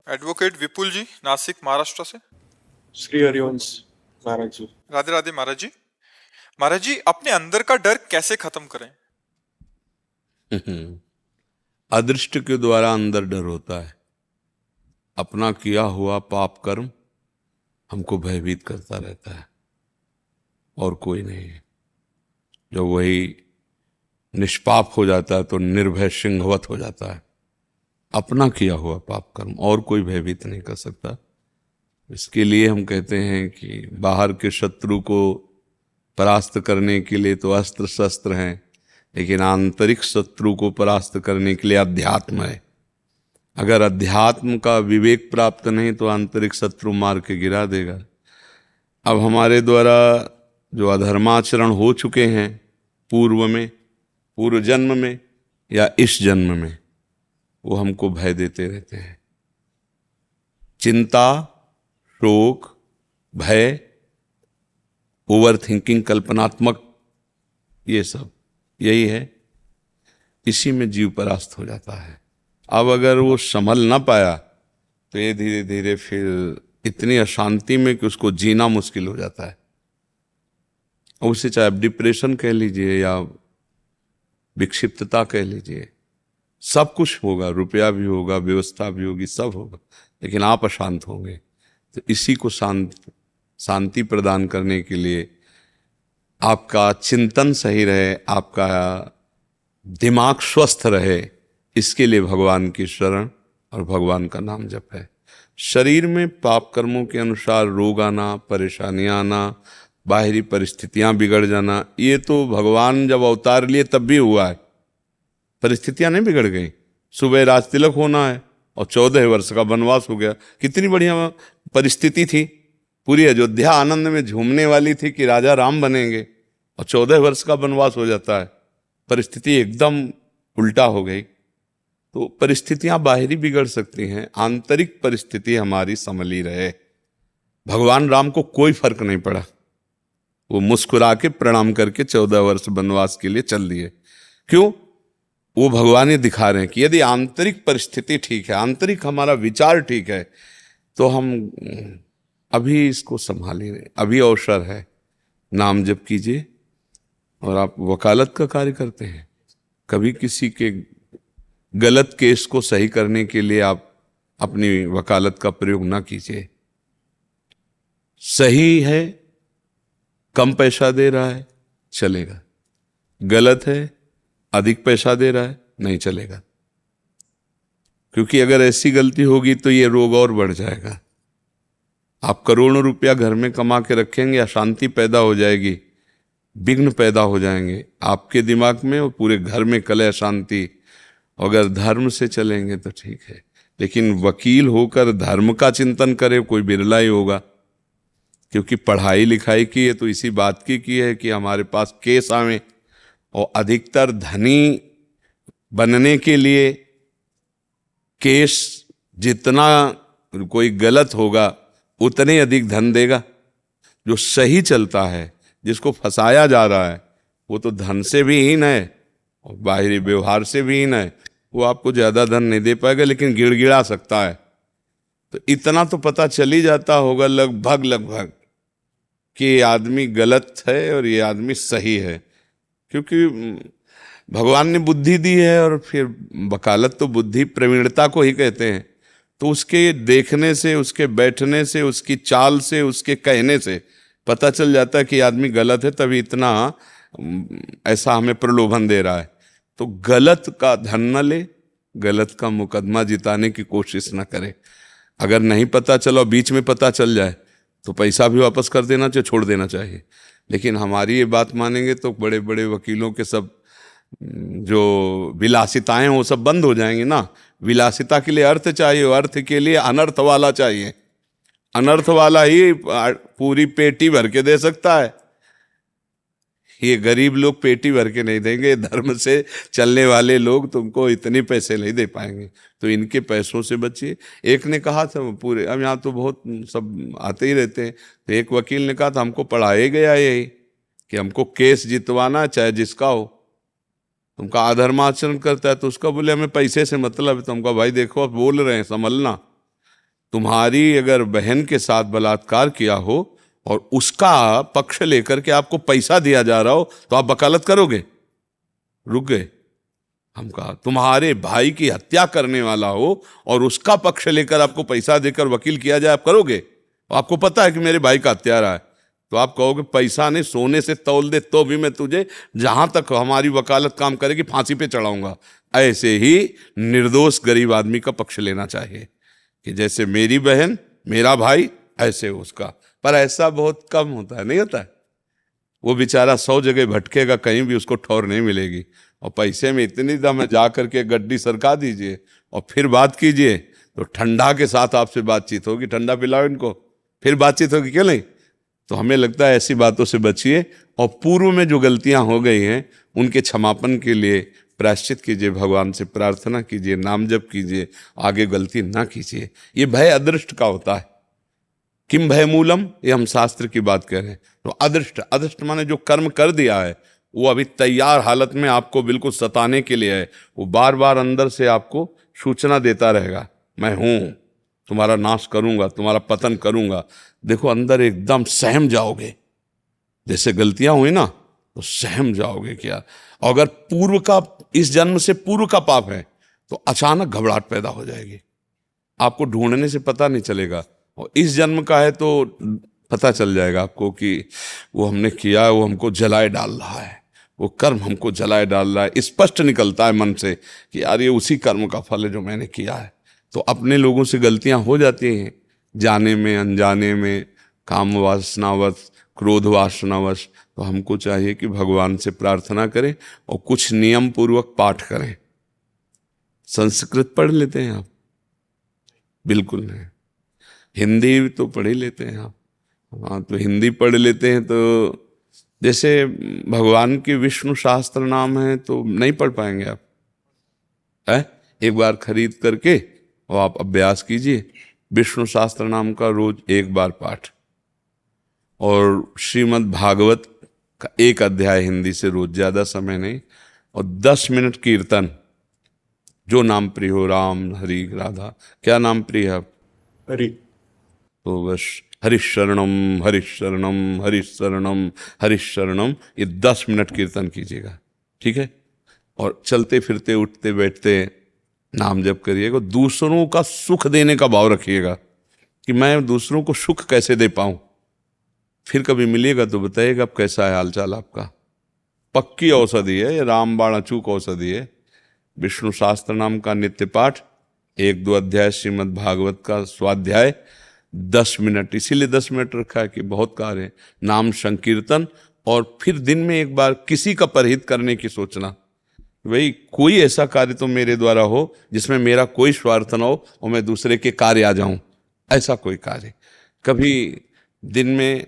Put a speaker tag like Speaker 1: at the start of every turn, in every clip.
Speaker 1: Advocate विपुल जी, नासिक महाराष्ट्र से।
Speaker 2: श्री हरिवंश महाराज जी।
Speaker 1: राधे राधे महाराज जी। महाराज जी, अपने अंदर का डर कैसे खत्म करें?
Speaker 3: अदृष्ट के द्वारा अंदर डर होता है। अपना किया हुआ पाप कर्म हमको भयभीत करता रहता है और कोई नहीं है। जब वही निष्पाप हो जाता है तो निर्भय सिंहवत हो जाता है। अपना किया हुआ पाप कर्म और कोई भयभीत नहीं कर सकता। इसके लिए हम कहते हैं कि बाहर के शत्रु को परास्त करने के लिए तो अस्त्र शस्त्र हैं, लेकिन आंतरिक शत्रु को परास्त करने के लिए अध्यात्म है। अगर अध्यात्म का विवेक प्राप्त नहीं तो आंतरिक शत्रु मार के गिरा देगा। अब हमारे द्वारा जो अधर्माचरण हो चुके हैं पूर्व में, पूर्व जन्म में या इस जन्म में, वो हमको भय देते रहते हैं। चिंता, शोक, भय, ओवर थिंकिंग, कल्पनात्मक, ये सब यही है। इसी में जीव परास्त हो जाता है। अब अगर वो संभल ना पाया तो ये धीरे धीरे फिर इतनी अशांति में कि उसको जीना मुश्किल हो जाता है। और उसे चाहे आप डिप्रेशन कह लीजिए या विक्षिप्तता कह लीजिए, सब कुछ होगा, रुपया भी होगा, व्यवस्था भी होगी, सब होगा, लेकिन आप अशांत होंगे। तो इसी को शांति प्रदान करने के लिए आपका चिंतन सही रहे, आपका दिमाग स्वस्थ रहे, इसके लिए भगवान की शरण और भगवान का नाम जप है। शरीर में पाप कर्मों के अनुसार रोग आना, परेशानियां आना, बाहरी परिस्थितियां बिगड़ जाना, ये तो भगवान जब अवतार लिए तब भी हुआ है। परिस्थितियां नहीं बिगड़ गई। सुबह राज तिलक होना है और 14 वर्ष का वनवास हो गया। कितनी बढ़िया परिस्थिति थी। पूरी अयोध्या आनंद में झूमने वाली थी कि राजा राम बनेंगे, और 14 वर्ष का वनवास हो जाता है। परिस्थिति एकदम उल्टा हो गई। तो परिस्थितियां बाहरी बिगड़ सकती हैं, आंतरिक परिस्थिति हमारी संभली रहे। भगवान राम को कोई फर्क नहीं पड़ा। वो मुस्कुरा के प्रणाम करके 14 वर्ष वनवास के लिए चल दिए। क्यों? वो भगवान ये दिखा रहे हैं कि यदि आंतरिक परिस्थिति ठीक है, आंतरिक हमारा विचार ठीक है, तो हम अभी इसको संभालिए। अभी अवसर है, नाम जप कीजिए। और आप वकालत का कार्य करते हैं, कभी किसी के गलत केस को सही करने के लिए आप अपनी वकालत का प्रयोग ना कीजिए। सही है, कम पैसा दे रहा है, चलेगा। गलत है, अधिक पैसा दे रहा है, नहीं चलेगा। क्योंकि अगर ऐसी गलती होगी तो ये रोग और बढ़ जाएगा। आप करोड़ों रुपया घर में कमा के रखेंगे, अशांति पैदा हो जाएगी, विघ्न पैदा हो जाएंगे आपके दिमाग में और पूरे घर में कलह अशांति। अगर धर्म से चलेंगे तो ठीक है, लेकिन वकील होकर धर्म का चिंतन करे कोई बिरला ही होगा। क्योंकि पढ़ाई लिखाई की है तो इसी बात की है कि हमारे पास केस आवे, और अधिकतर धनी बनने के लिए केस जितना कोई गलत होगा उतने अधिक धन देगा। जो सही चलता है, जिसको फंसाया जा रहा है, वो तो धन से भी हीन है और बाहरी व्यवहार से भी हीन है। वो आपको ज्यादा धन नहीं दे पाएगा, लेकिन गिड़गिड़ा सकता है। तो इतना तो पता चल ही जाता होगा लगभग कि ये आदमी गलत है और ये आदमी सही है। क्योंकि भगवान ने बुद्धि दी है, और फिर वकालत तो बुद्धि प्रवीणता को ही कहते हैं। तो उसके देखने से, उसके बैठने से, उसकी चाल से, उसके कहने से पता चल जाता है कि आदमी गलत है, तभी इतना ऐसा हमें प्रलोभन दे रहा है। तो गलत का धन न ले, गलत का मुकदमा जिताने की कोशिश न करे। अगर नहीं पता चला, बीच में पता चल जाए, तो पैसा भी वापस कर देना चाहिए, छोड़ देना चाहिए। लेकिन हमारी ये बात मानेंगे तो बड़े बड़े वकीलों के सब जो विलासिताएं वो सब बंद हो जाएंगी ना। विलासिता के लिए अर्थ चाहिए, अर्थ के लिए अनर्थ वाला चाहिए। अनर्थ वाला ही पूरी पेटी भर के दे सकता है। ये गरीब लोग पेटी भर के नहीं देंगे। धर्म से चलने वाले लोग तुमको इतने पैसे नहीं दे पाएंगे, तो इनके पैसों से बचिए। एक ने कहा था, पूरे अब यहाँ तो बहुत सब आते ही रहते हैं, तो एक वकील ने कहा था हमको पढ़ाया गया यही कि हमको केस जितवाना चाहे जिसका हो। तुमका अधर्माचरण करता है तो उसका बोले हमें पैसे से मतलब है। तुमका भाई देखो आप बोल रहे हैं, संभलना। तुम्हारी अगर बहन के साथ बलात्कार किया हो और उसका पक्ष लेकर के आपको पैसा दिया जा रहा हो तो आप वकालत करोगे? रुक गए। हम कहा तुम्हारे भाई की हत्या करने वाला हो और उसका पक्ष लेकर आपको पैसा देकर वकील किया जाए, आप करोगे? आपको पता है कि मेरे भाई का हत्यारा है, तो आप कहोगे पैसा नहीं सोने से तौल दे तो भी मैं तुझे जहां तक हमारी वकालत काम करेगी फांसी पे चढ़ाऊंगा। ऐसे ही निर्दोष गरीब आदमी का पक्ष लेना चाहिए कि जैसे मेरी बहन मेरा भाई ऐसे उसका। पर ऐसा बहुत कम होता है, नहीं होता है। वो बेचारा 100 जगह भटकेगा, कहीं भी उसको ठौर नहीं मिलेगी। और पैसे में इतनी दम है, जा करके गड्डी सरका दीजिए और फिर बात कीजिए तो ठंडा के साथ आपसे बातचीत होगी। ठंडा पिलाओ इनको, फिर बातचीत होगी, क्यों नहीं? तो हमें लगता है ऐसी बातों से बचिए और पूर्व में जो गलतियां हो गई हैं उनके क्षमापण के लिए प्रायश्चित कीजिए, भगवान से प्रार्थना कीजिए, नाम जप कीजिए, आगे गलती ना कीजिए। ये भय अदृष्ट का होता है। किम भय मूलम, ये हम शास्त्र की बात कर रहे हैं। तो अदृष्ट, अदृष्ट माने जो कर्म कर दिया है वो अभी तैयार हालत में आपको बिल्कुल सताने के लिए है। वो बार बार अंदर से आपको सूचना देता रहेगा, मैं हूं, तुम्हारा नाश करूंगा, तुम्हारा पतन करूंगा। देखो अंदर एकदम सहम जाओगे, जैसे गलतियां हुई ना तो सहम जाओगे। क्या अगर पूर्व का, इस जन्म से पूर्व का पाप है तो अचानक घबराहट पैदा हो जाएगी, आपको ढूंढने से पता नहीं चलेगा। और इस जन्म का है तो पता चल जाएगा आपको कि वो हमने किया है, वो हमको जलाए डाल रहा है, वो कर्म हमको जलाए डाल रहा है। स्पष्ट निकलता है मन से कि यार ये उसी कर्म का फल है जो मैंने किया है। तो अपने लोगों से गलतियां हो जाती हैं, जाने में अनजाने में, काम वासनावश, क्रोध वासनावश। तो हमको चाहिए कि भगवान से प्रार्थना करें और कुछ नियम पूर्वक पाठ करें। संस्कृत पढ़ लेते हैं आप? बिल्कुल नहीं। हिंदी तो पढ़ ही लेते हैं आप? हाँ, तो हिंदी पढ़ लेते हैं। तो जैसे भगवान के विष्णु शास्त्र नाम है तो नहीं पढ़ पाएंगे आप है? एक बार खरीद करके और आप अभ्यास कीजिए विष्णु शास्त्र नाम का, रोज एक बार पाठ। और श्रीमद् भागवत का एक अध्याय हिंदी से रोज, ज्यादा समय नहीं। और 10 मिनट कीर्तन, जो नाम प्रिय हो, राम हरि राधा, क्या नाम प्रिय है आप?
Speaker 2: हरि।
Speaker 3: तो बस हरिशरणम हरिशरणम हरिशरणम हरिशरणम, ये 10 मिनट कीर्तन कीजिएगा, ठीक है? और चलते फिरते उठते बैठते नाम जप करिएगा। दूसरों का सुख देने का भाव रखिएगा कि मैं दूसरों को सुख कैसे दे पाऊं। फिर कभी मिलिएगा तो बताइएगा अब कैसा है हालचाल आपका। पक्की औषधि है, रामबाण अचूक औषधि है। विष्णु शास्त्र नाम का नित्य पाठ, 1-2 अध्याय श्रीमद् भागवत का स्वाध्याय, 10 मिनट। इसीलिए 10 मिनट रखा है कि बहुत कार्य है। नाम संकीर्तन, और फिर दिन में एक बार किसी का परहित करने की सोचना। भाई कोई ऐसा कार्य तो मेरे द्वारा हो जिसमें मेरा कोई स्वार्थ न हो और मैं दूसरे के कार्य आ जाऊं, ऐसा कोई कार्य। कभी दिन में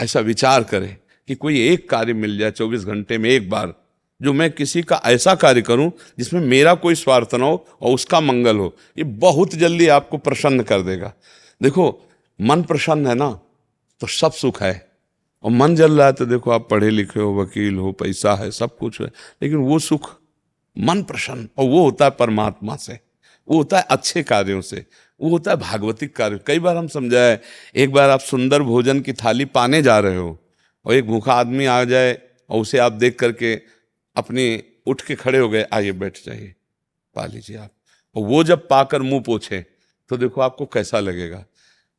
Speaker 3: ऐसा विचार करें कि कोई एक कार्य मिल जाए 24 घंटे में एक बार, जो मैं किसी का ऐसा कार्य करूं जिसमें मेरा कोई स्वार्थ न हो और उसका मंगल हो। ये बहुत जल्दी आपको प्रसन्न कर देगा। देखो मन प्रसन्न है ना तो सब सुख है, और मन जल रहा है तो देखो आप पढ़े लिखे हो, वकील हो, पैसा है, सब कुछ है, लेकिन वो सुख मन प्रसन्न, और वो होता है परमात्मा से, वो होता है अच्छे कार्यों से, वो होता है भागवतिक कार्य। कई बार हम समझाए, एक बार आप सुंदर भोजन की थाली पाने जा रहे हो और एक भूखा आदमी आ जाए और उसे आप देख करके अपनी उठ के खड़े हो गए, आइए बैठ जाइए, पा लीजिए आप। और वो जब पाकर मुंह पोछे तो देखो आपको कैसा लगेगा।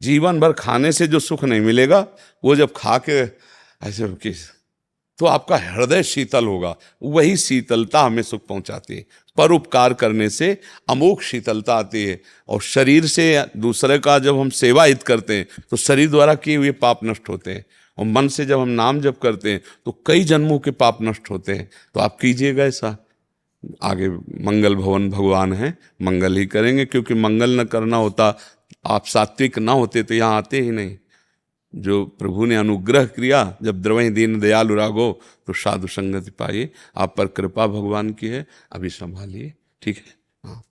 Speaker 3: जीवन भर खाने से जो सुख नहीं मिलेगा, वो जब खा के ऐसे किस तो आपका हृदय शीतल होगा। वही शीतलता हमें सुख पहुंचाती है। परोपकार करने से अमोघ शीतलता आती है। और शरीर से दूसरे का जब हम सेवा हित करते हैं तो शरीर द्वारा किए हुए पाप नष्ट होते हैं, और मन से जब हम नाम जप करते हैं तो कई जन्मों के पाप नष्ट होते हैं। तो आप कीजिएगा ऐसा। आगे मंगल भवन भगवान है, मंगल ही करेंगे, क्योंकि मंगल न करना होता, आप सात्विक ना होते तो यहाँ आते ही नहीं। जो प्रभु ने अनुग्रह किया, जब द्रवहि दीन दयालु रागो तो साधु संगति पाइए। आप पर कृपा भगवान की है, अभी संभालिए, ठीक है। हाँ।